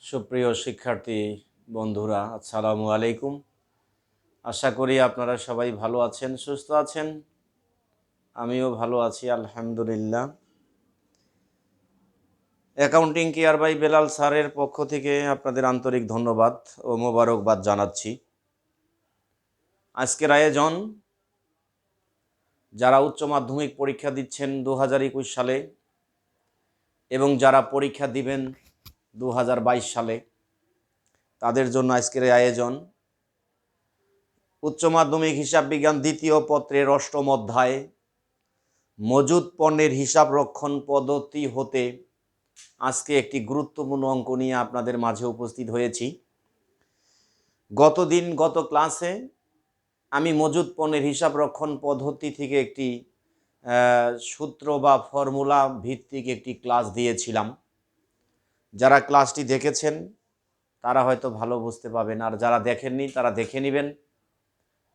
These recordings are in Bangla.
সুপ্রিয় শিক্ষার্থী বন্ধুরা, আসসালামু আলাইকুম। আশা করি আপনারা সবাই ভালো আছেন, সুস্থ আছেন। আমিও ভালো আছি, আলহামদুলিল্লাহ। অ্যাকাউন্টিং কেয়ার বাই বেলাল স্যারের পক্ষ থেকে আপনাদের আন্তরিক ধন্যবাদ ও মোবারকবাদ জানাচ্ছি। আজকের আয়োজন, যারা উচ্চ মাধ্যমিক পরীক্ষা দিচ্ছেন 2021 সালে এবং যারা পরীক্ষা দিবেন 2022 সালে, তাদের জন্য আজকের আয়োজন উচ্চ মাধ্যমিক হিসাব বিজ্ঞান দ্বিতীয় পত্রের 8ম অধ্যায় মজুদ পণ্যের হিসাব রক্ষণ পদ্ধতি হতে আজকে একটি গুরুত্বপূর্ণ অঙ্ক নিয়ে আপনাদের মাঝে উপস্থিত হয়েছি। গত ক্লাসে আমি মজুদ পণ্যের হিসাব রক্ষণ পদ্ধতি থেকে একটি সূত্র বা ফর্মুলা ভিত্তিক একটি ক্লাস দিয়েছিলাম। যারা ক্লাসটি দেখেছেন তারা হয়তো ভালো বুঝতে পাবেন, আর যারা দেখেননি তারা দেখে নেবেন।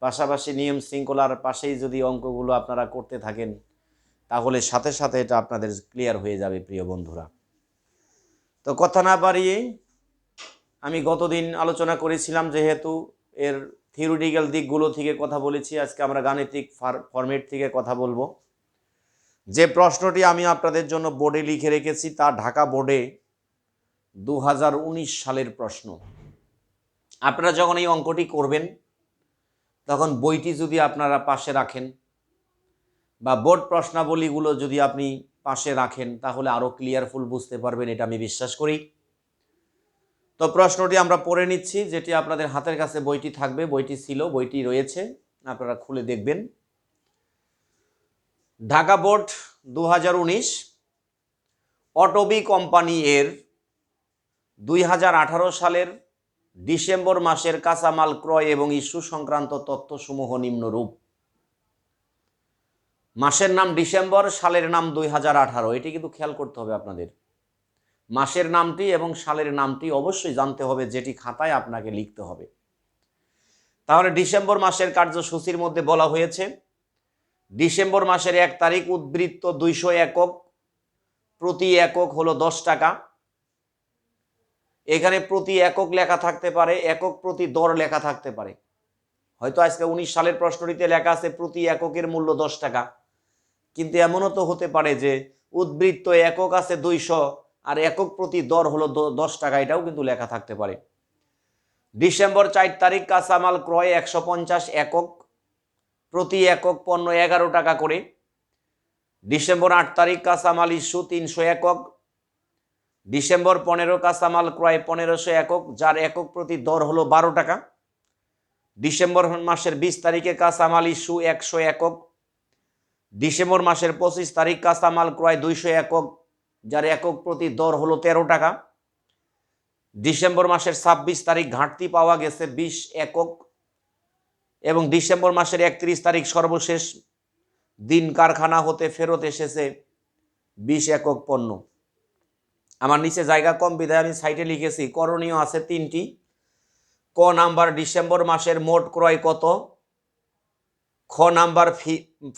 পাশাপাশি নিয়ম শৃঙ্খলার পাশেই যদি অঙ্কগুলো আপনারা করতে থাকেন তাহলে সাথে সাথে এটা আপনাদের ক্লিয়ার হয়ে যাবে প্রিয় বন্ধুরা। তো কথা না বাড়িয়ে আমি গতদিন আলোচনা করেছিলাম, যেহেতু এর থিওরিটিক্যাল দিকগুলো থেকে কথা বলেছি, আজকে আমরা গাণিতিক ফরম্যাট থেকে কথা বলবো। যে প্রশ্নটি আমি আপনাদের জন্য বোর্ডে লিখে রেখেছি তা ঢাকা বোর্ডে 2019 সালের প্রশ্ন। আপনারা যখন এই অঙ্কটি করবেন তখন বইটি যদি আপনারা পাশে রাখেন বা বোর্ড প্রশ্নাবলীগুলো যদি আপনি পাশে রাখেন তাহলে আরও ক্লিয়ারফুল বুঝতে পারবেন, এটা আমি বিশ্বাস করি। তো প্রশ্নটি আমরা পড়ে নিচ্ছি, যেটি আপনাদের হাতের কাছে বইটি থাকবে, বইটি ছিল, বইটি রয়েছে, আপনারা খুলে দেখবেন। ঢাকা বোর্ড 2019 অটোবি কোম্পানি এর 2018 সালের ডিসেম্বর মাসের কাঁচামাল ক্রয় এবং ইস্যু সংক্রান্ত তথ্যসমূহ নিম্নরূপ। মাসের নাম ডিসেম্বর, সালের নাম 2018। এটি কিন্তু খেয়াল করতে হবে আপনাদের, মাসের নামটি এবং সালের নামটি অবশ্যই জানতে হবে, যেটি খাতায় আপনাকে লিখতে হবে। তাহলে ডিসেম্বর মাসের কার্যসূচির মধ্যে বলা হয়েছে ডিসেম্বর মাসের 1 তারিখ উদ্বৃত্ত 200 একক, প্রতি একক হলো 10 টাকা। এখানে প্রতি একক লেখা থাকতে পারে, একক প্রতি দর লেখা থাকতে পারে। হয়তো আজকে 19 সালের প্রশ্নটিতে লেখা আছে প্রতি এককের মূল্য 10 টাকা, কিন্তু এমনও তো হতে পারে যে উদ্বৃত্ত একক আছে 200 আর একক প্রতি দর হলো 10 টাকা, এটাও কিন্তু লেখা থাকতে পারে। ডিসেম্বর 4 তারিখ কাঁচামাল ক্রয় 150 একক, প্রতি একক পণ্য 11 টাকা করে। ডিসেম্বর 8 তারিখ কাঁচামাল ইস্যু 300 একক। ডিসেম্বর 15 কাঁচামাল ক্রয় 1500 একক, যার একক প্রতি দর হলো 12 টাকা। ডিসেম্বর মাসের 20 তারিখে কাঁচামাল ইস্যু 100 একক। ডিসেম্বর মাসের 25 তারিখ কাঁচামাল ক্রয় 200 একক, যার একক প্রতি দর হলো 13 টাকা। ডিসেম্বর মাসের 26 তারিখ ঘাটতি পাওয়া গেছে 20 একক এবং ডিসেম্বর মাসের 31 তারিখ সর্বশেষ দিন কারখানা হতে ফেরত এসেছে 20 একক পণ্য। আমার নিচে জায়গা কম বিধায় আমি সাইটে লিখেছি করণীয় আছে 3টি। ক নাম্বার, ডিসেম্বর মাসের মোট ক্রয় কত। খ নাম্বার,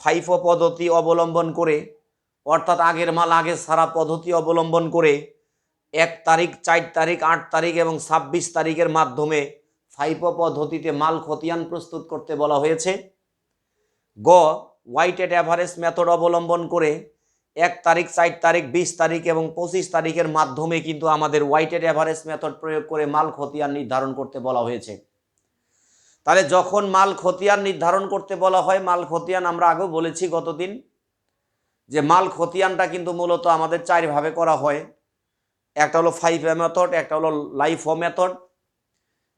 ফাইফো পদ্ধতি অবলম্বন করে, অর্থাৎ আগের মাল আগে সারা পদ্ধতি অবলম্বন করে 1 তারিখ, 4 তারিখ, 8 তারিখ এবং 26 তারিখের মাধ্যমে ফাইফো পদ্ধতিতে মাল খতিয়ান প্রস্তুত করতে বলা হয়েছে। গ ওয়াইটেড অ্যাভারেজ মেথড অবলম্বন করে 1 তারিখ, 4 তারিখ, 20 তারিখ এবং 25 তারিখের মাধ্যমে কিন্তু আমাদের ওয়াইটেড অ্যাভারেজ মেথড প্রয়োগ করে মাল খতিয়ান নির্ধারণ করতে বলা হয়েছে। তাহলে যখন মাল খতিয়ান নির্ধারণ করতে বলা হয়, মাল খতিয়ান আমরা আগেও বলেছি গতদিন যে মাল খতিয়ানটা কিন্তু মূলত আমাদের 4 ভাবে করা হয়। একটা হলো ফাইফো মেথড, একটা হলো লাইফো মেথড,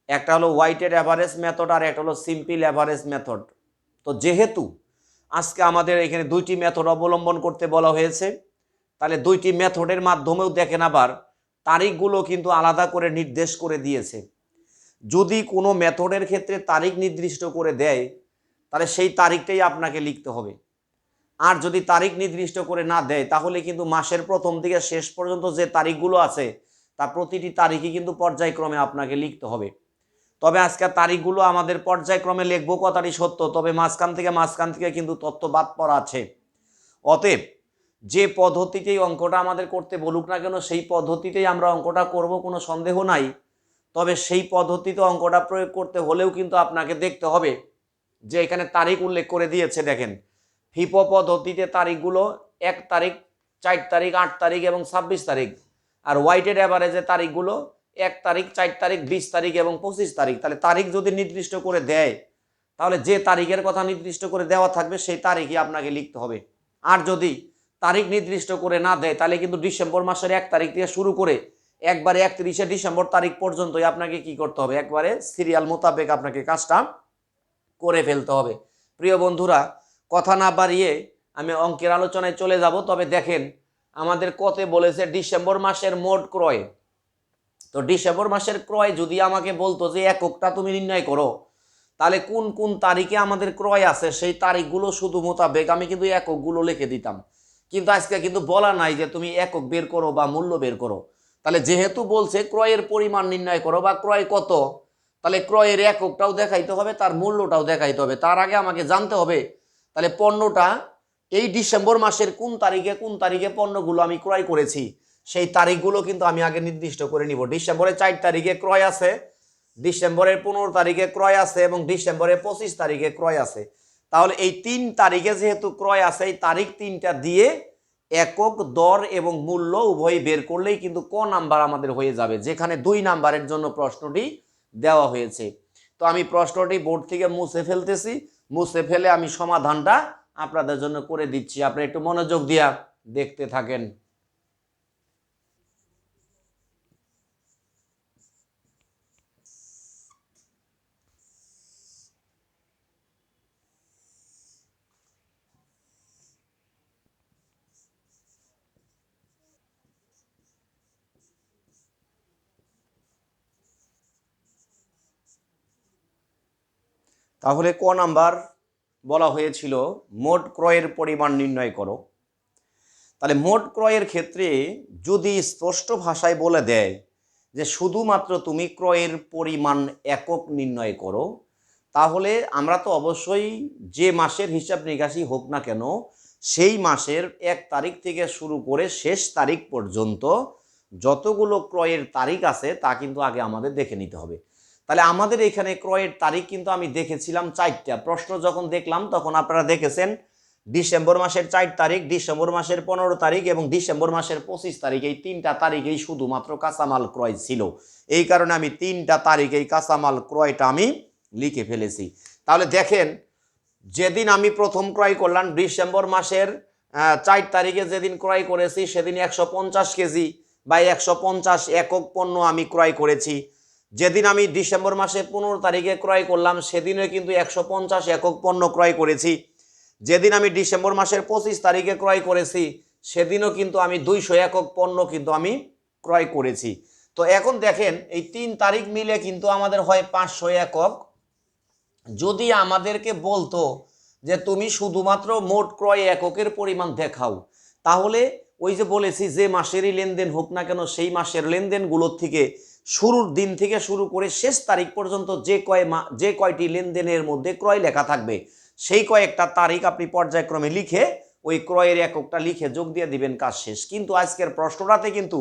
একটা হলো ওয়াইটেড অ্যাভারেজ মেথড আর একটা হলো সিম্পল অ্যাভারেজ মেথড। তো যেহেতু আজকে আমাদের এখানে 2টি মেথড অবলম্বন করতে বলা হয়েছে, তাহলে 2টি মেথডের মাধ্যমেও দেখেন আবার তারিখগুলো কিন্তু আলাদা করে নির্দেশ করে দিয়েছে। যদি কোনো মেথডের ক্ষেত্রে তারিখ নির্দিষ্ট করে দেয় তাহলে সেই তারিখটাই আপনাকে লিখতে হবে, আর যদি তারিখ নির্দিষ্ট করে না দেয় তাহলে কিন্তু মাসের প্রথম থেকে শেষ পর্যন্ত যে তারিখগুলো আছে তা প্রতিটি তারিখই কিন্তু পর্যায়ক্রমে আপনাকে লিখতে হবে। তবে আজকে তারিখগুলো আমাদের পর্যায়ক্রমে লিখবো কথাটি সত্য, তবে মাঝখান থেকে কিন্তু তথ্য বাদ পড়া আছে। অতএব যে পদ্ধতিতেই অঙ্কটা আমাদের করতে বলুক না কেন সেই পদ্ধতিতেই আমরা অঙ্কটা করব, কোনো সন্দেহ নাই। তবে সেই পদ্ধতিতে অঙ্কটা প্রয়োগ করতে হলেও কিন্তু আপনাকে দেখতে হবে যে এখানে তারিখ উল্লেখ করে দিয়েছে। দেখেন ফিফো পদ্ধতিতে তারিখগুলো 1 তারিখ, 4 তারিখ, 8 তারিখ এবং 26 তারিখ। আর ওয়াইটেড অ্যাভারেজে তারিখগুলো 1 তারিখ, 4 তারিখ, 20 তারিখ এবং 25 তারিখ। তাহলে তারিখ যদি নির্দিষ্ট করে দেয় তাহলে যে তারিখের কথা নির্দিষ্ট করে দেওয়া থাকবে সেই তারিখই আপনাকে লিখতে হবে। আর যদি তারিখ নির্দিষ্ট করে না দেয় তাহলে কিন্তু ডিসেম্বর মাসের 1 তারিখ থেকে শুরু করে একবারে 31শে ডিসেম্বর তারিখ পর্যন্তই আপনাকে কি করতে হবে, একবারে সিরিয়াল মোতাবেক আপনাকে কাজটা করে ফেলতে হবে। প্রিয় বন্ধুরা, কথা না বাড়িয়ে আমি অঙ্কের আলোচনায় চলে যাব। তবে দেখেন আমাদের কতে বলেছে ডিসেম্বর মাসের মোট ক্রয়। তো ডিসেম্বর মাসের ক্রয় যদি আমাকে বলতো যে এককটা তুমি নির্ণয় করো, তাহলে কোন কোন তারিখে আমাদের ক্রয় আছে সেই তারিখগুলো শুধু মোতাবেক আমি কিন্তু এককগুলো লিখে দিতাম। কিন্তু আজকে কিন্তু বলা নাই যে তুমি একক বের করো বা মূল্য বের করো। তাহলে যেহেতু বলছে ক্রয়ের পরিমাণ নির্ণয় করো বা ক্রয় কত, তাহলে ক্রয়ের এককটাও দেখাইতে হবে, তার মূল্যটাও দেখাইতে হবে। তার আগে আমাকে জানতে হবে তাহলে পণ্যটা এই ডিসেম্বর মাসের কোন তারিখে পণ্যগুলো আমি ক্রয় করেছি সেই তারিখগুলো কিন্তু আমি আগে নির্দিষ্ট করে নিব। ডিসেম্বরের 4 তারিখে ক্রয় আছে, ডিসেম্বরের 15 তারিখে ক্রয় আছে এবং ডিসেম্বরের 25 তারিখে ক্রয় আছে। তাহলে এই 3 তারিখে যেহেতু ক্রয় আছে, এই তারিখ 3টা দিয়ে একক, দর এবং মূল্য উভয়ই বের করলেই কিন্তু ক নাম্বার আমাদের হয়ে যাবে, যেখানে 2 নাম্বারের জন্য প্রশ্নটি দেওয়া হয়েছে। তো আমি প্রশ্নটি বোর্ড থেকে মুছে ফেলতেছি, মুছে ফেলে আমি সমাধানটা আপনাদের জন্য করে দিচ্ছি। আপনি একটু মনোযোগ দিয়া দেখতে থাকেন। তাহলে ক নাম্বার বলা হয়েছিল মোট ক্রয়ের পরিমাণ নির্ণয় করো। তাহলে মোট ক্রয়ের ক্ষেত্রে যদি স্পষ্ট ভাষায় বলে দেয় যে শুধুমাত্র তুমি ক্রয়ের পরিমাণ একক নির্ণয় করো, তাহলে আমরা তো অবশ্যই যে মাসের হিসাব নিকাশই হোক না কেন সেই মাসের 1 তারিখ থেকে শুরু করে শেষ তারিখ পর্যন্ত যতগুলো ক্রয়ের তারিখ আছে তা কিন্তু আগে আমাদের দেখে নিতে হবে। তাহলে আমাদের এখানে ক্রয়ের তারিখ কিন্তু আমি দেখেছিলাম 4টা। প্রশ্ন যখন দেখলাম তখন আপনারা দেখেছেন ডিসেম্বর মাসের 4 তারিখ, ডিসেম্বর মাসের 15 তারিখ এবং ডিসেম্বর মাসের 25 তারিখ, এই 3টা তারিখেই শুধুমাত্র কাঁচামাল ক্রয় ছিল। এই কারণে আমি 3টা তারিখ এই কাঁচামাল ক্রয়টা আমি লিখে ফেলেছি। তাহলে দেখেন যেদিন আমি প্রথম ক্রয় করলাম ডিসেম্বর মাসের 4 তারিখে যেদিন ক্রয় করেছি সেদিন 150 কেজি বা 150 একক পণ্য আমি ক্রয় করেছি। যেদিন আমি ডিসেম্বর মাসের 15 তারিখে ক্রয় করলাম সেদিনও কিন্তু 150 একক পণ্য ক্রয় করেছি। যেদিন আমি ডিসেম্বর মাসের 25 তারিখে ক্রয় করেছি সেদিনও কিন্তু আমি 200 একক পণ্য কিন্তু আমি ক্রয় করেছি। তো এখন দেখেন এই 3 তারিখ মিলে কিন্তু আমাদের হয় 500 একক। যদি আমাদেরকে বলতো যে তুমি শুধুমাত্র মোট ক্রয় এককের পরিমাণ দেখাও, তাহলে ওই যে বলেছি যে মাসেরই লেনদেন হোক না কেন সেই মাসের লেনদেনগুলোর থেকে শুরুর দিন থেকে শুরু করে শেষ তারিখ পর্যন্ত যে কয়টি লেনদেনের মধ্যে ক্রয় লেখা থাকবে সেই কয়েকটা তারিখ আপনি পর্যায়ক্রমে লিখে ওই ক্রয়ের এককটা লিখে যোগ দিয়ে দিবেন, কাজ শেষ। কিন্তু আজকের প্রশ্নটাতে কিন্তু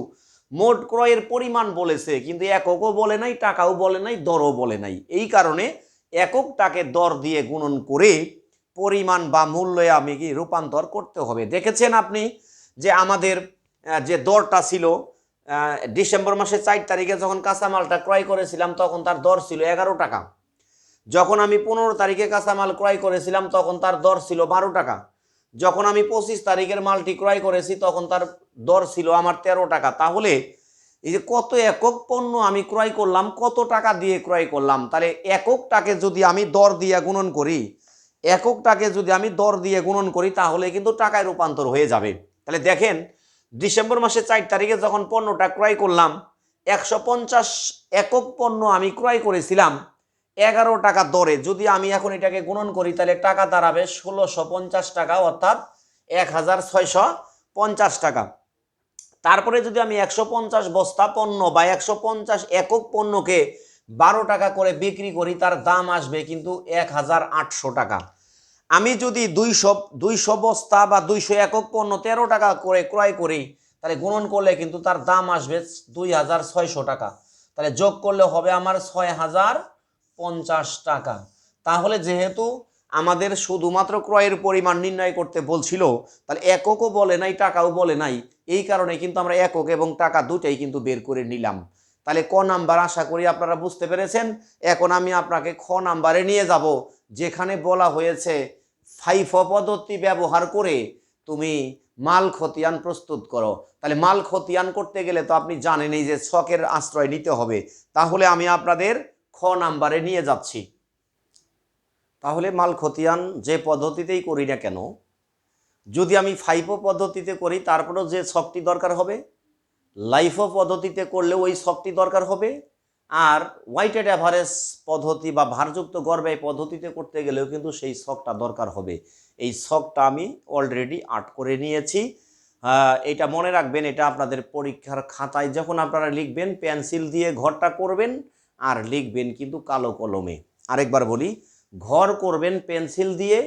মোট ক্রয়ের পরিমাণ বলেছে, কিন্তু এককও বলে নাই, টাকাও বলে নাই, দরও বলে নাই। এই কারণে এককটাকে দর দিয়ে গুণন করে পরিমাণ বা মূল্যে আমি কি রূপান্তর করতে হবে। দেখেছেন আপনি যে আমাদের যে দরটা ছিল ডিসেম্বর মাসের 4 তারিখে যখন কাঁচামালটা ক্রয় করেছিলাম তখন তার দর ছিল 11 টাকা। যখন আমি 15 তারিখে কাঁচামাল ক্রয় করেছিলাম তখন তার দর ছিল 12 টাকা। যখন আমি 25 তারিখের মালটি ক্রয় করেছি তখন তার দর ছিল আমার 13 টাকা। তাহলে এই যে কত একক পণ্য আমি ক্রয় করলাম, কত টাকা দিয়ে ক্রয় করলাম, তাহলে এককটাকে যদি আমি দর দিয়ে গুণন করি, তাহলে কিন্তু টাকায় রূপান্তর হয়ে যাবে। তাহলে দেখেন ডিসেম্বর মাসের 4 তারিখে যখন পণ্যটা ক্রয় করলাম 150 একক পণ্য আমি ক্রয় করেছিলাম 11 টাকা দরে। যদি আমি এখন এটাকে গুণন করি তাহলে টাকা দাঁড়াবে 1650 টাকা, অর্থাৎ 1650 টাকা। তারপরে যদি আমি 150 বস্তা পণ্য বা 150 একক পণ্যকে 12 টাকা করে বিক্রি করি তার দাম আসবে কিন্তু 1800 টাকা। আমি যদি 200 বস্তা বা 200 একক পণ্য 13 টাকা করে ক্রয় করি, তাহলে গুণন করলে কিন্তু তার দাম আসবে 2600 টাকা। তাহলে যোগ করলে হবে আমার 6050 টাকা। তাহলে যেহেতু আমাদের শুধুমাত্র ক্রয়ের পরিমাণ নির্ণয় করতে বলছিল, তাহলে এককও বলে নাই, টাকাও বলে নাই, এই কারণে কিন্তু আমরা একক এবং টাকা দুটাই কিন্তু বের করে নিলাম। তাহলে ক নাম্বার আশা করি আপনারা বুঝতে পেরেছেন। এখন আমি আপনাকে খ নাম্বারে নিয়ে যাব, যেখানে বলা হয়েছে ফাইফ পদ্ধতি ব্যবহার করে তুমি মাল খতিয়ান প্রস্তুত করো। তাহলে মাল খতিয়ান করতে গেলে তো আপনি জানেনই যে ছকের আশ্রয় নিতে হবে। তাহলে আমি আপনাদের খ নাম্বারে নিয়ে যাচ্ছি। তাহলে মাল খতিয়ান যে পদ্ধতিতেই করি না কেন, যদি আমি ফাইফো পদ্ধতিতে করি তারপরেও যে ছকটি দরকার হবে, লাইফো পদ্ধতিতে করলেও ওই ছকটি দরকার হবে, আর ওয়াইটেড অ্যাভারেজ পদ্ধতি বা ভারযুক্ত গড় ব্যয় পদ্ধতিতে করতে গেলেও কিন্তু সেই ছকটা দরকার হবে। এই ছকটা আমি অলরেডি আর্ট করে নিয়েছি। এটা মনে রাখবেন, এটা আপনাদের পরীক্ষার খাতায় যখন আপনারা লিখবেন পেন্সিল দিয়ে ঘরটা করবেন, আর লিখবেন কিন্তু কালো কলমে। আরেকবার বলি, ঘর করবেন পেন্সিল দিয়ে,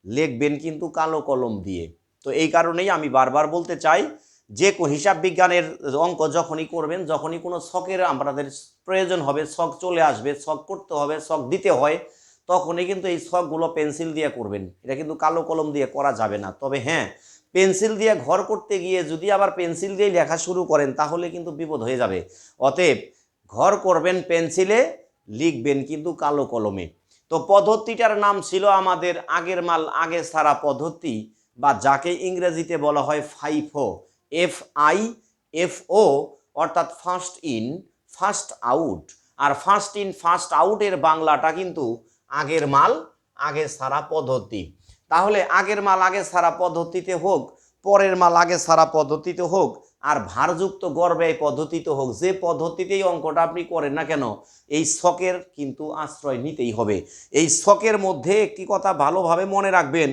লিখবেন কিন্তু কালো কলম দিয়ে। তো এই কারণেই আমি বারবার বলতে চাই, যে হিসাব বিজ্ঞানের অঙ্ক যখনই করবেন, যখনই কোনো ছকের আমাদের প্রয়োজন হবে, ছক চলে আসবে, ছক করতে হবে, ছক দিতে হয়, তখনই কিন্তু এই ছকগুলো পেন্সিল দিয়ে করবেন। এটা কিন্তু কালো কলম দিয়ে করা যাবে না। তবে হ্যাঁ, পেন্সিল দিয়ে ঘর করতে গিয়ে যদি আবার পেন্সিল দিয়ে লেখা শুরু করেন, তাহলে কিন্তু বিপদ হয়ে যাবে। অতএব ঘর করবেন পেন্সিলে, লিখবেন কিন্তু কালো কলমে। তো পদ্ধতিটার নাম ছিল আমাদের আগের মাল আগে ছাড়া পদ্ধতি, বা যাকে ইংরেজিতে বলা হয় ফাইফো, FIFO, অর্থাৎ ফার্স্ট ইন ফার্স্ট আউট। আর ফার্স্ট ইন ফার্স্ট আউটের বাংলাটা কিন্তু আগের মাল আগে ছাড়া পদ্ধতি। তাহলে আগের মাল আগে ছাড়া পদ্ধতিতে হোক, পরের মাল আগে ছাড়া পদ্ধতিতে হোক, আর ভারযুক্ত গড় ব্যয় পদ্ধতিতে হোক, যে পদ্ধতিতেই অঙ্কটা আপনি করেন না কেন, এই ছকের কিন্তু আশ্রয় নিতেই হবে। এই ছকের মধ্যে একটি কথা ভালোভাবে মনে রাখবেন,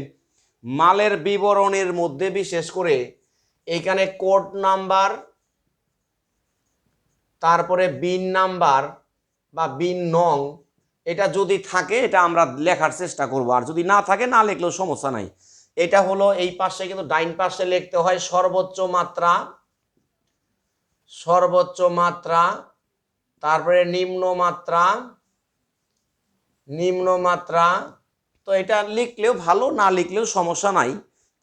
মালের বিবরণের মধ্যে বিশেষ করে এখানে কোড নাম্বার, তারপরে বিন নাম্বার বা বিন নং, এটা যদি থাকে এটা আমরা লেখার চেষ্টা করব, আর যদি না থাকে না লিখলেও সমস্যা নাই। এটা হলো এই পাশে কিন্তু ডাইন পাশে লিখতে হয় সর্বোচ্চ মাত্রা, সর্বোচ্চ মাত্রা, তারপরে নিম্ন মাত্রা, নিম্ন মাত্রা। তো এটা লিখলেও ভালো, না লিখলেও সমস্যা নাই,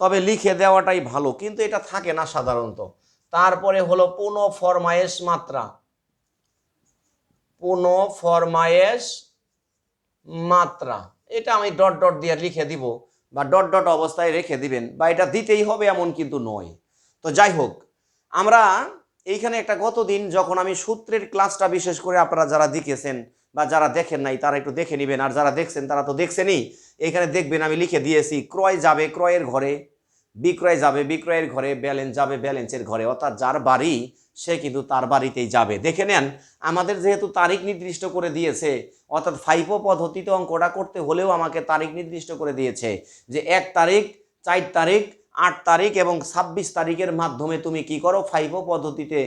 তবে লিখে দেওয়াটাই ভালো, কিন্তু এটা থাকে না সাধারণত। তারপরে হলো পুনঃ ফরমায়েশ মাত্রা, পুনঃ ফরমায়েশ মাত্রা, এটা আমি ডট ডট দিয়ে লিখে দিব, বা ডট ডট অবস্থায় রেখে দিবেন, বা এটা দিতেই হবে এমন কিন্তু নয়। তো যাই হোক, আমরা এইখানে একটা গতদিন যখন আমি সূত্রের ক্লাসটা বিশেষ করে আপনারা যারা দেখেছেন বা যারা দেখেন নাই তারা একটু দেখে নেবেন, আর যারা দেখছেন তারা তো দেখছেনই। এখানে দেখবেন আমি লিখে দিয়েছি, ক্রয় যাবে ক্রয়ের ঘরে, বিক্রয় যাবে বিক্রয়ের ঘরে, ব্যালেন্স যাবে ব্যালেন্সের ঘরে। অর্থাৎ যার বাড়ি সে কিন্তু তার বাড়িতেই যাবে। দেখে নেন, আমাদের যেহেতু তারিখ নির্দিষ্ট করে দিয়েছে, অর্থাৎ ফাইফো পদ্ধতিতে অঙ্কটা করতে হলেও আমাকে তারিখ নির্দিষ্ট করে দিয়েছে যে 1 তারিখ, 4 তারিখ, 8 তারিখ এবং 26 তারিখের মাধ্যমে তুমি কি করো, ফাইফো পদ্ধতিতে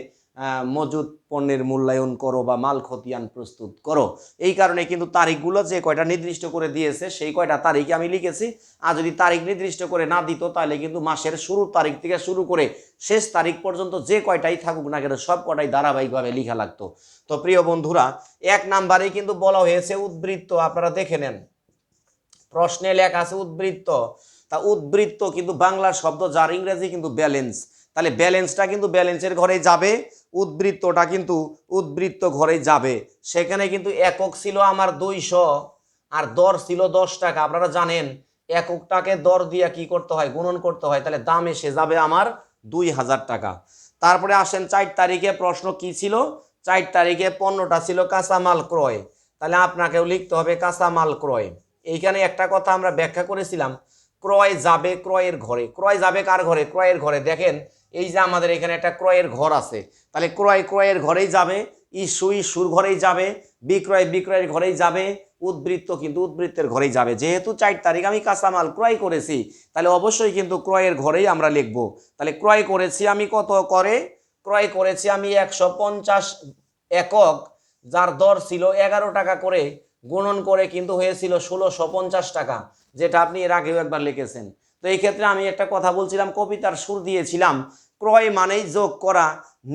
মজুদ পণ্যের মূল্যায়ন করো বা মাল খতিয়ান প্রস্তুত করো। এই কারণে কিন্তু তারিখগুলো যে কয়টা নির্দিষ্ট করে দিয়েছে সেই কয়টা তারিখে আমি লিখেছি। আর যদি তারিখ নির্দিষ্ট করে না দিত, তাহলে কিন্তু মাসের শুরুর তারিখ থেকে শুরু করে শেষ তারিখ পর্যন্ত যে কয়টাই থাকুক না কেন, সব কয়টাই ধারাবাহিকভাবে লেখা লাগতো। তো প্রিয় বন্ধুরা, 1 নাম্বারেই কিন্তু বলা হয়েছে উদ্বৃত্ত। আপনারা দেখে নেন, প্রশ্নে লেখা আছে উদ্বৃত্ত। তা উদ্বৃত্ত কিন্তু বাংলা শব্দ, যার ইংরেজি কিন্তু ব্যালেন্স। তাহলে ব্যালেন্সটা কিন্তু ব্যালেন্সের ঘরে যাবে, উদ্বৃত্তটা কিন্তু উদ্বৃত্ত ঘরে যাবে। সেখানে কিন্তু একক ছিল আমার 200, আর দর ছিল 10 টাকা। আপনারা জানেন এককটাকে দর দিয়ে কি করতে হয়, গুণন করতে হয়, তাহলে দাম এসে যাবে আমার 2000 টাকা। তারপরে আসেন 4 তারিখে, প্রশ্ন কি ছিল, 4 তারিখে পণ্যটা ছিল কাঁচামাল ক্রয়, তাহলে আপনাকেও লিখতে হবে কাঁচামাল ক্রয়। এইখানে একটা কথা আমরা ব্যাখ্যা করেছিলাম, ক্রয় যাবে ক্রয়ের ঘরে। ক্রয় যাবে কার ঘরে, ক্রয়ের ঘরে। দেখেন এই যে আমাদের এখানে একটা ক্রয়ের ঘর আছে, তাহলে ক্রয় ক্রয়ের ঘরেই যাবে, ইস্যু ইস্যুর ঘরেই যাবে, বিক্রয় বিক্রয়ের ঘরেই যাবে, উদ্বৃত্ত কিন্তু উদ্বৃত্তের ঘরেই যাবে। যেহেতু 4 তারিখ আমি কাঁচামাল ক্রয় করেছি, তাহলে অবশ্যই কিন্তু ক্রয়ের ঘরেই আমরা লিখবো। তাহলে ক্রয় করেছি আমি কত করে, ক্রয় করেছি আমি 150 একক, যার দর ছিল 11 টাকা করে। গুণন করে কিন্তু হয়েছিল 1650 টাকা, যেটা আপনি এর আগেও একবার লিখেছেন। তো এই ক্ষেত্রে আমি একটা কথা বলছিলাম, কবিতার সুর দিয়েছিলাম, ক্রয় মানেই যোগ করা,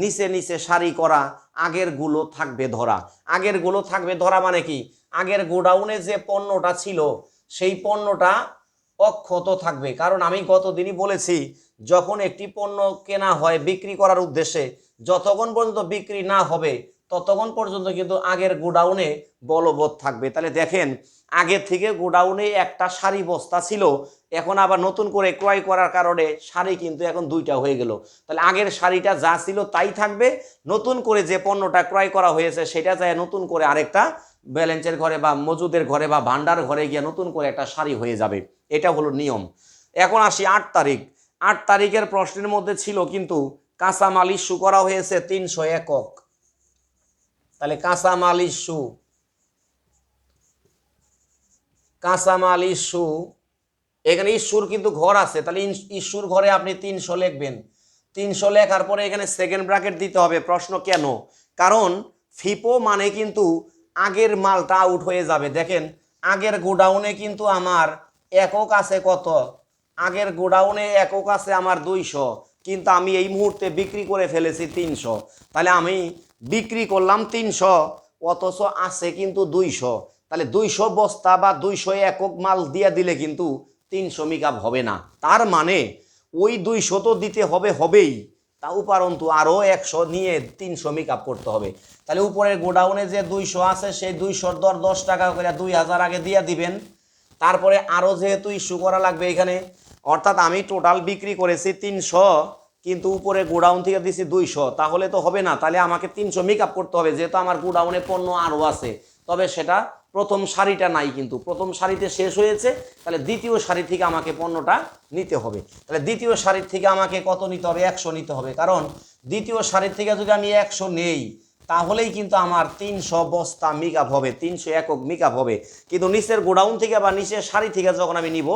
নিচে নিচে সারি করা, আগের গুলো থাকবে ধরা। আগের গুলো থাকবে ধরা মানে কি? আগের গোডাউনে যে পণ্যটা ছিল সেই পণ্যটা অক্ষত থাকবে। কারণ আমি গতদিনই বলেছি, যখন একটি পণ্য কেনা হয় বিক্রি করার উদ্দেশ্যে, যতক্ষণ পর্যন্ত বিক্রি না হবে ততক্ষণ পর্যন্ত কিন্তু আগের গোডাউনে বলবৎ থাকবে। তাহলে দেখেন, আগে থেকে গোডাউনে একটা শাড়ি বস্তা ছিল, এখন আবার নতুন করে ক্রয় করার কারণে শাড়ি কিন্তু এখন দুইটা হয়ে গেল। তাহলে আগের শাড়িটা যা ছিল তাই থাকবে, নতুন করে যে পণ্যটা ক্রয় করা হয়েছে সেটা যায় নতুন করে আরেকটা ব্যালেন্সের ঘরে বা মজুদের ঘরে বা ভান্ডার ঘরে গিয়ে নতুন করে একটা শাড়ি হয়ে যাবে। এটা হলো নিয়ম। এখন আসি 8 তারিখ। 8 তারিখের প্রশ্নের মধ্যে ছিল কিন্তু কাঁচামাল ইস্যু করা হয়েছে 300 একক। তাহলে কাঁচামাল ইস্যু, এখানে ইস্যুর কিন্তু ঘর আছে, তাহলে ইস্যুর ঘরে আপনি 300 লিখবেন। 300 লেখার পরে এখানে সেকেন্ড ব্র্যাকেট দিতে হবে। প্রশ্ন কেন? কারণ ফিপো মানে কিন্তু আগের মালটা আউট হয়ে যাবে। দেখেন, আগের গোডাউনে কিন্তু আমার একক আছে কত? আগের গোডাউনে একক আছে আমার 200, কিন্তু আমি এই মুহূর্তে বিক্রি করে ফেলেছি 300। তাহলে আমি বিক্রি করলাম 300, অথচ আছে কিন্তু 200। তাহলে 200 বস্তা বা 200 একক মাল দিয়ে দিলে কিন্তু 300 মেকআপ হবে না। তার মানে ওই 200 তো দিতে হবে, হবেই, তা উপরন্তু আরও 100 নিয়ে 300 মেকআপ করতে হবে। তাহলে উপরের গোডাউনে যে 200 আছে সেই 200 দর 10 টাকা করে 2000 আগে দিয়ে দিবেন। তারপরে আরও যেহেতু ইস্যু করা লাগবে এখানে, অর্থাৎ আমি টোটাল বিক্রি করেছি 300, কিন্তু উপরে গোডাউন থেকে দিছি 200, তাহলে তো হবে না। তাহলে আমাকে 300 মেকআপ করতে হবে, যেহেতু আমার গোডাউনে পণ্য আরও আছে। তবে সেটা প্রথম সারিটা নাই, কিন্তু প্রথম সারিতে শেষ হয়েছে। তাহলে দ্বিতীয় সারি থেকে আমাকে পণ্যটা নিতে হবে। তাহলে দ্বিতীয় সারির থেকে আমাকে কত নিতে হবে? 100 নিতে হবে। কারণ দ্বিতীয় সারির থেকে যদি আমি 100 নেই তাহলেই কিন্তু আমার 300 বস্তা মেকআপ হবে, 300 একক মেকআপ হবে। কিন্তু নিচের গোডাউন থেকে বা নিচের সারি থেকে যখন আমি নিব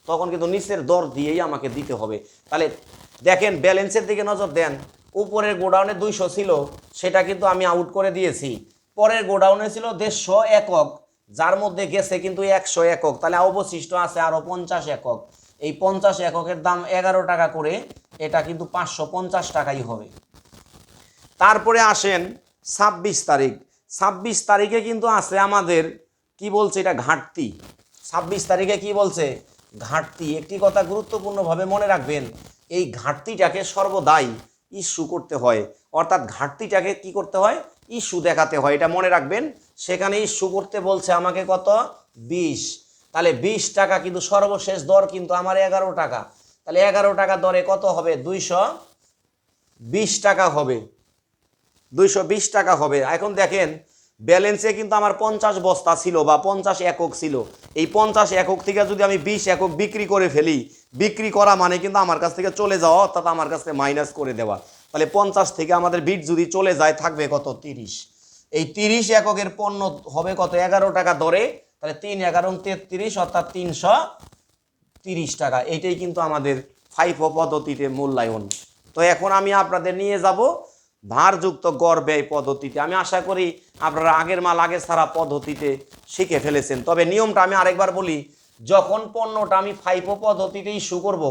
তখন কিন্তু নিচের দর দিয়েই আমাকে দিতে হবে। তাহলে দেখেন, ব্যালেন্সের দিকে নজর দেন। উপরের গোডাউনে 200 ছিল, সেটা কিন্তু আমি আউট করে দিয়েছি। পরের গোডাউনে ছিল 150 একক, যার মধ্যে গেছে কিন্তু 100 একক। তাহলে অবশিষ্ট আছে আরও 50 একক। এই 50 এককের দাম 11 টাকা করে, এটা কিন্তু 550 টাকাই হবে। তারপরে আসেন 26 তারিখ। 26 তারিখে কিন্তু আছে আমাদের কি বলছে, এটা ঘাটতি। 26 তারিখে কি বলছে? ঘাটতি। একটি কথা গুরুত্বপূর্ণভাবে মনে রাখবেন, এই ঘাটতিটাকে সর্বদাই ইস্যু করতে হয়, অর্থাৎ ঘাটতিটাকে কি করতে হয়? ইস্যু দেখাতে হয়, এটা মনে রাখবেন। সেখানে ইস্যু করতে বলছে আমাকে কত? 20। তাহলে 20 টাকা, কিন্তু সর্বশেষ দর কিন্তু আমার 11 টাকা। তাহলে 11 টাকা দরে কত হবে? 220 টাকা হবে। 220 টাকা হবে। এখন দেখেন, ব্যালেন্সে কিন্তু আমার 50 বস্তা ছিল বা 50 একক ছিল। এই 50 একক থেকে যদি আমি 20 একক বিক্রি করে ফেলি, বিক্রি করা মানে কিন্তু আমার কাছ থেকে চলে যাওয়া, অর্থাৎ আমার কাছ থেকে মাইনাস করে দেওয়া। তাহলে 50 থেকে আমাদের বিট যদি চলে যায় থাকবে কত? 30। এই 30 এককের পণ্য হবে কত? 11 টাকা দরে। তাহলে 3 11 33, অর্থাৎ 330 টাকা। এইটাই কিন্তু আমাদের ফাইফো পদ্ধতিতে মূল্যায়ন। তো এখন আমি আপনাদের নিয়ে যাব ভারযুক্ত গড় ব্যয় পদ্ধতিতে। আমি আশা করি আপনারা আগের মাল আগে ছাড়া পদ্ধতিতে শিখে ফেলেছেন। তবে নিয়মটা আমি আরেকবার বলি, যখন পণ্যটা আমি ফাইফো পদ্ধতিতে ইস্যু করব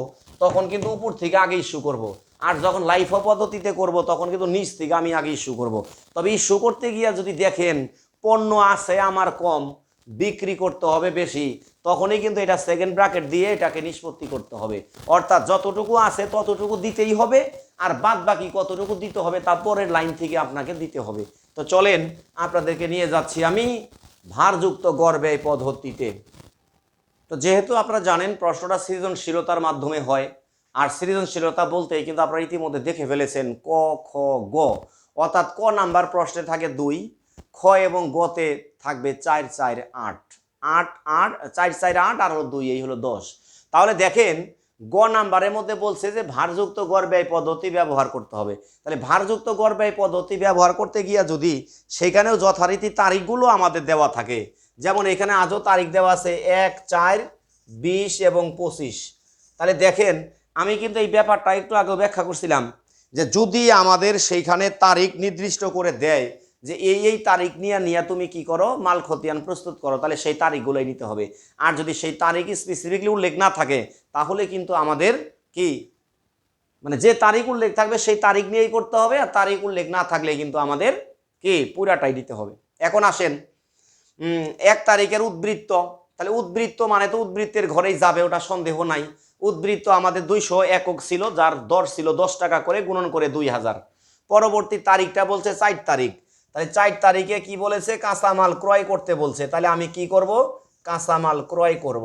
তখন কিন্তু উপর থেকে আগে ইস্যু করব, আর যখন লাইফো পদ্ধতিতে করব তখন কিন্তু নিচ থেকে আমি আগে ইস্যু করব। তবে ইস্যু করতে গিয়ে যদি দেখেন পণ্য আছে আমার কম, বিক্রি করতে হবে বেশি, তখনই কিন্তু এটা সেকেন্ড ব্র্যাকেট দিয়ে এটাকে নিষ্পত্তি করতে হবে। অর্থাৎ যতটুকু আছে ততটুকু দিতেই হবে, আর বাদ বাকি কতটুকু দিতে হবে তা পরের লাইন থেকে আপনাকে দিতে হবে। তো চলেন আপনাদেরকে নিয়ে যাচ্ছি আমি ভারযুক্ত গড় ব্যয় পদ্ধতিতে। তো যেহেতু আপনারা জানেন প্রশ্নটা সৃজনশীলতার মাধ্যমে হয়, আর সৃজনশীলতা বলতে কিন্তু আপনারা ইতিমধ্যে দেখে ফেলেছেন ক, খ, গ, অর্থাৎ ক নাম্বার প্রশ্নে থাকে 2, খ এবং গতে থাকবে 4 4 8 8 8 4 4 8 আর হলো 2, এই হলো 10। তাহলে দেখেন গ নাম্বারের মধ্যে বলছে যে ভারযুক্ত গড় ব্যয় পদ্ধতি ব্যবহার করতে হবে। তাহলে ভারযুক্ত গড় ব্যয় পদ্ধতি ব্যবহার করতে গিয়ে যদি সেখানেও যথারীতি তারিখগুলো আমাদের দেওয়া থাকে, যেমন এখানে আজও তারিখ দেওয়া আছে 1 4 20 এবং 25। তাহলে দেখেন, আমি কিন্তু এই ব্যাপারটা একটু আগেও ব্যাখ্যা করছিলাম যে যদি আমাদের সেইখানে তারিখ নির্দিষ্ট করে দেয় যে এই তারিখ নিয়ে তুমি কি করো, মাল খতিয়ান প্রস্তুত করো, তাহলে সেই তারিখগুলোই নিতে হবে। আর যদি সেই তারিখ স্পেসিফিকলি উল্লেখ না থাকে তাহলে কিন্তু আমাদের কি মানে যে তারিখ উল্লেখ থাকবে সেই তারিখ নিয়েই করতে হবে, আর তারিখ উল্লেখ না থাকলে কিন্তু আমাদের কি পুরাটাই দিতে হবে। এখন আসেন 1 তারিখের উদ্বৃত্ত, তাহলে উদ্বৃত্ত মানে তো উদ্বৃত্তের ঘরেই যাবে, ওটা সন্দেহ নাই। উদ্বৃত্ত আমাদের 200 একক ছিল, যার দর ছিল 10 টাকা করে গুণন করে 2000। পরবর্তী তারিখটা বলছে 4 তারিখ, তাহলে 4 তারিখে কি বলেছে, কাঁচামাল ক্রয় করতে বলছে, তাহলে আমি কি করব, কাঁচামাল ক্রয় করব।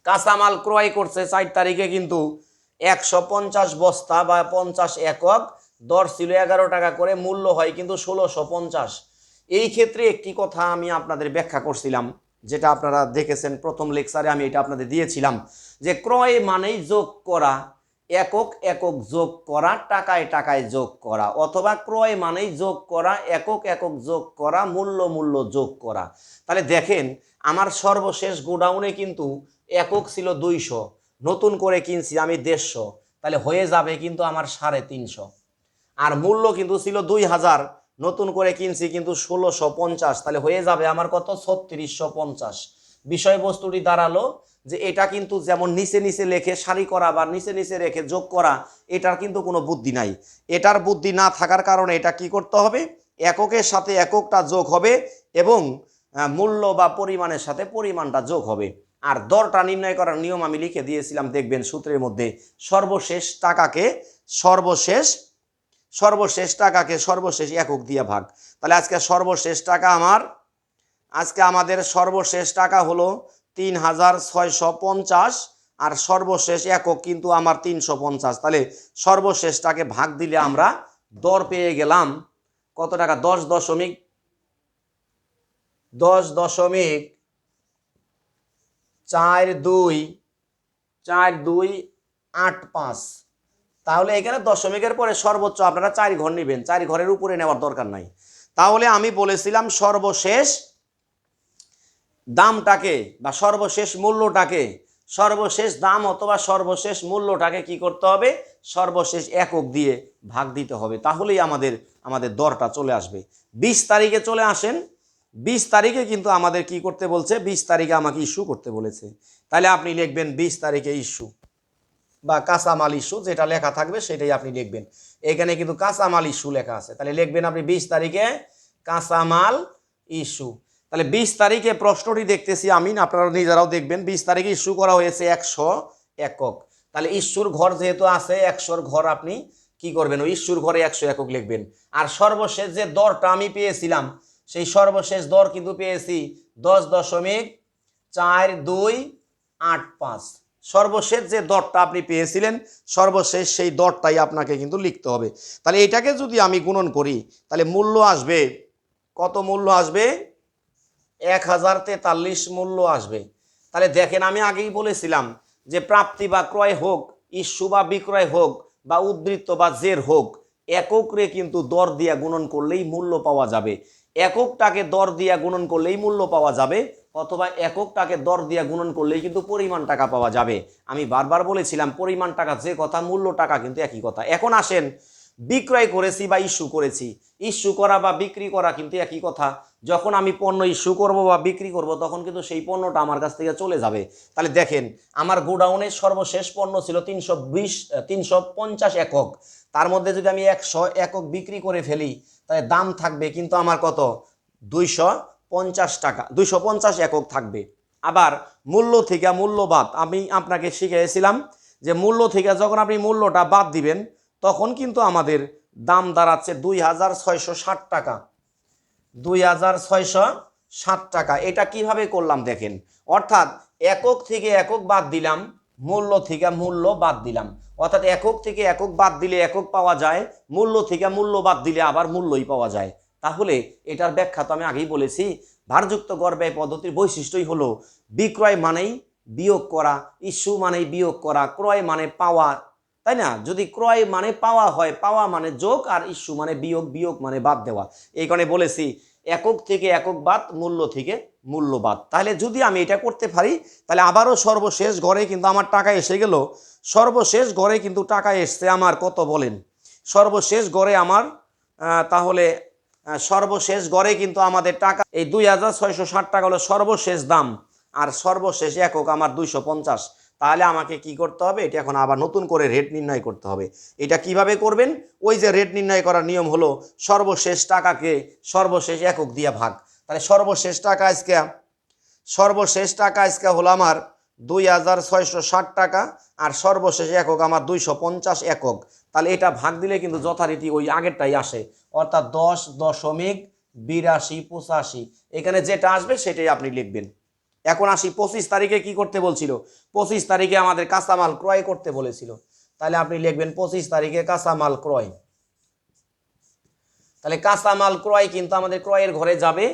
কাঁচামাল ক্রয় করছে 4 তারিখে, কিন্তু 150 বস্তা বা 50 একক, দর ছিল 11 টাকা করে, মূল্য হয় কিন্তু 1650। এই ক্ষেত্রে একটি কথা আমি আপনাদের ব্যাখ্যা করছিলাম, যেটা আপনারা দেখেছেন প্রথম লেকচারে, আমি এটা আপনাদের দিয়েছিলাম যে ক্রয় মানেই যোগ করা, একক একক যোগ করা, টাকায় টাকায় যোগ করা, অথবা ক্রয় মানেই যোগ করা, একক একক যোগ করা, মূল্য মূল্য যোগ করা। তাহলে দেখেন আমার সর্বশেষ গোডাউনে কিন্তু একক ছিল 200, নতুন করে কিনছি আমি 150, তাহলে হয়ে যাবে কিন্তু আমার 350। আর মূল্য কিন্তু ছিল 2000, নতুন করে কিনছি কিন্তু 1650, তাহলে হয়ে যাবে আমার কত, 3650। বিষয়বস্তুটি দাঁড়ালো যে এটা কিন্তু যেমন নিচে নিচে লেখে সারি করা বা নিচে নিচে রেখে যোগ করা, এটার কিন্তু কোনো বুদ্ধি নাই। এটার বুদ্ধি না থাকার কারণে এটা কি করতে হবে, এককের সাথে এককটা যোগ হবে এবং মূল্য বা পরিমাণের সাথে পরিমাণটা যোগ হবে। আর দরটা নির্ণয় করার নিয়ম আমি লিখে দিয়েছিলাম, দেখবেন সূত্রের মধ্যে সর্বশেষ টাকাকে সর্বশেষ একক দিয়ে ভাগ। তাহলে আজকে সর্বশেষ টাকা আমাদের সর্বশেষ টাকা হলো 3650, আর সর্বশেষ একক কিন্তু আমার 350। তাহলে সর্বশেষটাকে ভাগ দিলে আমরা দর পেয়ে গেলাম কত টাকা, 10.4285। তাহলে এখানে দশমিকের পরে সর্বোচ্চ আপনারা 4 ঘর নেবেন, 4 ঘরের উপরে নেওয়ার দরকার নাই। তাহলে আমি বলেছিলাম সর্বশেষ দামটাকে বা সর্বশেষ মূল্যটাকে, সর্বশেষ দাম অথবা সর্বশেষ মূল্যটাকে কি করতে হবে, সর্বশেষ একক দিয়ে ভাগ দিতে হবে, তাহলেই আমাদের দরটা চলে আসবে। 20 তারিখে চলে আসেন। 20 তারিখে কিন্তু আমাদের কি করতে বলছে, 20 তারিখে আমাকে ইস্যু করতে বলেছে। তাহলে আপনি লিখবেন 20 তারিখে ইস্যু বা কাঁচামাল ইস্যু, যেটা লেখা থাকবে সেটাই আপনি লিখবেন। এখানে কিন্তু কাঁচামাল ইস্যু লেখা আছে, তাহলে লিখবেন আপনি 20 তারিখে কাঁচামাল ইস্যু। তাহলে 20 তারিখে প্রশ্নটি দেখতেছি আমি, আপনারা নিজেরাও দেখবেন। 20 তারিখে ইস্যু করা হয়েছে 100 একক, তাহলে ইস্যুর ঘর যেহেতু আছে 100-র ঘর আপনি কি করবেন, ওই ইস্যুর ঘরে 100 একক লিখবেন। আর সর্বশেষ যে দরটা আমি পেয়েছিলাম, সেই সর্বশেষ দর কিন্তু পেয়েছি 10.4285। সর্বশেষ যে দরটা আপনি পেয়েছিলেন, সর্বশেষ সেই দরটাই আপনাকে কিন্তু লিখতে হবে। তাহলে এটাকে যদি আমি গুণন করি, তাহলে মূল্য আসবে কত, মূল্য আসবে 1043 মূল্য আসবে। তাহলে দেখেন আমি আগেই বলেছিলাম যে প্রাপ্তি বা ক্রয় হোক, ইস্যু বা বিক্রয় হোক, বা উদ্ধৃত্ত বা জের হোক, একক রে কিন্তু দর দিয়া গুণন করলেই মূল্য পাওয়া যাবে। এককটাকে দর দিয়া গুণন করলেই মূল্য পাওয়া যাবে, অথবা এককটাকে দর দিয়া গুণন করলেই কিন্তু পরিমাণ টাকা পাওয়া যাবে। আমি বারবার বলেছিলাম পরিমাণ টাকা যে কথা, মূল্য টাকা কিন্তু একই কথা। এখন আসেন, বিক্রয় করেছি বা ইস্যু করেছি, ইস্যু করা বা বিক্রি করা কিন্তু একই কথা। যখন আমি পণ্য ইস্যু করব বা বিক্রি করব, তখন কিন্তু সেই পণ্যটা আমার কাছ থেকে চলে যাবে। তাহলে দেখেন আমার গোডাউনের সর্বশেষ পণ্য ছিল 350 একক, তার মধ্যে যদি আমি 100 একক বিক্রি করে ফেলি, তাহলে দাম থাকবে কিন্তু আমার কত, 250 টাকা, 250 একক থাকবে। আবার মূল্য থেকে মূল্য বাদ, আমি আপনাকে শিখিয়েছিলাম যে মূল্য থেকে যখন আপনি মূল্যটা বাদ দিবেন, তখন কিন্তু আমাদের দাম দাঁড়াচ্ছে 2660 টাকা। 2660 টাকা। এটা কিভাবে করলাম দেখেন, অর্থাৎ একক থেকে একক বাদ দিলাম, মূল্য থেকে মূল্য বাদ দিলাম। অর্থাৎ একক থেকে একক বাদ দিলে একক পাওয়া যায়, মূল্য থেকে মূল্য বাদ দিলে আবার মূল্যই পাওয়া যায়। তাহলে এটার ব্যাখ্যা তো আমি আগেই বলেছি, ভারযুক্ত গড় ব্যয় পদ্ধতির বৈশিষ্ট্যই হলো বিক্রয় মানেই বিয়োগ করা, ইস্যু মানেই বিয়োগ করা, ক্রয় মানে পাওয়া, তাই না? যদি ক্রয় মানে পাওয়া হয়, পাওয়া মানে যোগ, আর ইস্যু মানে বিয়োগ, বিয়োগ মানে বাদ দেওয়া। এই কারণে বলেছি একক থেকে একক বাদ, মূল্য থেকে মূল্য বাদ। তাহলে যদি আমি এটা করতে পারি, তাহলে আবারও সর্বশেষ ঘরে কিন্তু আমার টাকা এসে গেল। সর্বশেষ ঘরে কিন্তু টাকা এসছে আমার কত বলেন, সর্বশেষ ঘরে আমার তাহলে সর্বশেষ গড়ে কিন্তু আমাদের টাকা এই 2660 টাকা হলো সর্বশেষ দাম, আর সর্বশেষ একক আমার 250। তাহলে আমাকে কি করতে হবে, এটা এখন আবার নতুন করে রেট নির্ণয় করতে হবে। এটা কিভাবে করবেন, ওই যে রেট নির্ণয় করার নিয়ম হলো সর্বশেষ টাকাকে সর্বশেষ একক দিয়ে ভাগ। তাহলে সর্বশেষ টাকা আজকে হলো আমার 2660 টাকা, আর সর্বশেষ একক আমার 250 একক। তাহলে এটা ভাগ দিলে কিন্তু যথারীতি ওই আগেরটাই আসে, অর্থাৎ 10.8285। এখানে যেটা আসবে সেটাই আপনি লিখবেন। এখন আসি 25 তারিখে কি করতে বলছিল। 25 তারিখে আমাদের কাঁচামাল ক্রয় করতে বলেছিল, তাহলে আপনি লিখবেন 25 তারিখে কাঁচামাল ক্রয়। তাহলে কাঁচামাল ক্রয় কিন্তু আমাদের ক্রয়ের ঘরে যাবে,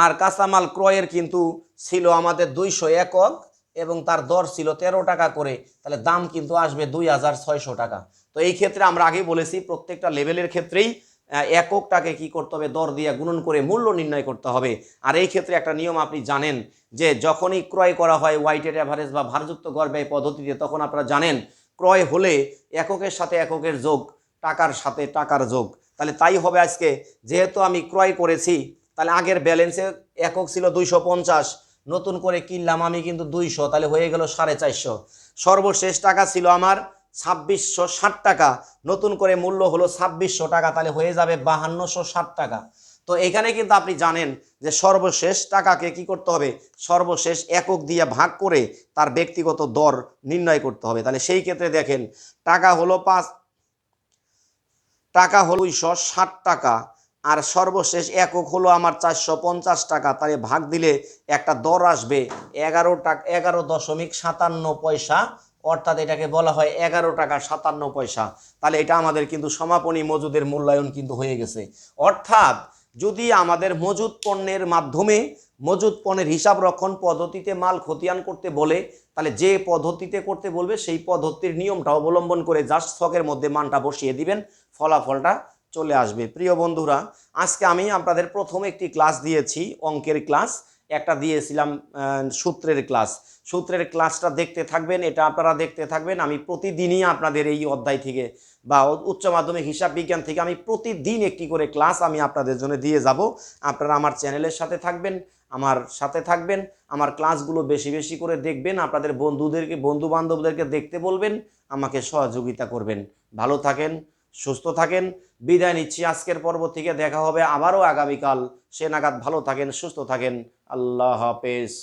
আর কাঁচামাল ক্রয়ের কিন্তু ছিল আমাদের 200 একক এবং তার দর ছিল 13 টাকা করে। তাহলে দাম কিন্তু আসবে 2600 টাকা। তো এই ক্ষেত্রে আমরা আগেই বলেছি প্রত্যেকটা লেভেলের ক্ষেত্রেই এককটাকে কি করতে হবে, দর দিয়ে গুণন করে মূল্য নির্ণয় করতে হবে। আর এই ক্ষেত্রে একটা নিয়ম আপনি জানেন যে যখনই ক্রয় করা হয় ওয়াইটেড অ্যাভারেজ বা ভারযুক্ত গড় ব্যয় পদ্ধতিতে, তখন আপনারা জানেন ক্রয় হলে এককের সাথে এককের যোগ, টাকার সাথে টাকার যোগ। তাহলে তাই হবে আজকে, যেহেতু আমি ক্রয় করেছি, তাহলে আগের ব্যালেন্সে একক ছিল 250, নতুন করে কিনলাম আমি কিন্তু 200, তাহলে হয়ে গেল 450। সর্বশেষ টাকা ছিল আমার 2660 টাকা, নতুন করে মূল্য হলো 2600 টাকা, তাহলে হয়ে যাবে 5260 টাকা। তো এখানে কিন্তু আপনি জানেন যে সর্বশেষ টাকাকে কি করতে হবে, সর্বশেষ একক দিয়ে ভাগ করে তার ব্যক্তিগত দর নির্ণয় করতে হবে। তাহলে সেই ক্ষেত্রে দেখেন টাকা হলো 260 টাকা, আর সর্বশেষ একক হলো আমার 450 টাকা। তাহলে ভাগ দিলে একটা দর আসবে 11.57 পয়সা, অর্থাৎ এটাকে বলা হয় 11 টাকা 57 পয়সা। তাহলে এটা আমাদের কিন্তু সমাপনী মজুদের মূল্যায়ন কিন্তু হয়ে গেছে। অর্থাৎ যদি আমাদের মজুদ পণ্যের মাধ্যমে মজুদ পণ্যের হিসাব রক্ষণ পদ্ধতিতে মাল খতিয়ান করতে বলে, তাহলে যে পদ্ধতিতে করতে বলবে সেই পদ্ধতির নিয়মটা অবলম্বন করে জাস্ট ছকের মধ্যে মানটা বসিয়ে দিবেন, ফলাফলটা চলে আসবে। প্রিয় বন্ধুরা, আজকে আমি আপনাদের প্রথম একটি ক্লাস দিয়েছি, অঙ্কের ক্লাস একটা দিয়েছিলাম, সূত্রের ক্লাস। সূত্রের ক্লাসটা দেখতে থাকবেন, এটা আপনারা দেখতে থাকবেন। আমি প্রতিদিনই আপনাদের এই অধ্যায় থেকে বা উচ্চ মাধ্যমিক হিসাব বিজ্ঞান থেকে আমি প্রতিদিন একটি করে ক্লাস আমি আপনাদের জন্য দিয়ে যাব। আপনারা আমার চ্যানেলের সাথে থাকবেন, আমার ক্লাসগুলো বেশি বেশি করে দেখবেন, আপনাদের বন্ধু বান্ধবদেরকে দেখতে বলবেন, আমাকে সহযোগিতা করবেন। ভালো থাকেন, সুস্থ থাকেন, বিদায় নিচ্ছি আজকের পর্ব থেকে। দেখা হবে আবারও আগামীকাল, সে নাগাদ ভালো থাকেন, সুস্থ থাকেন, আল্লাহ হাফেজ।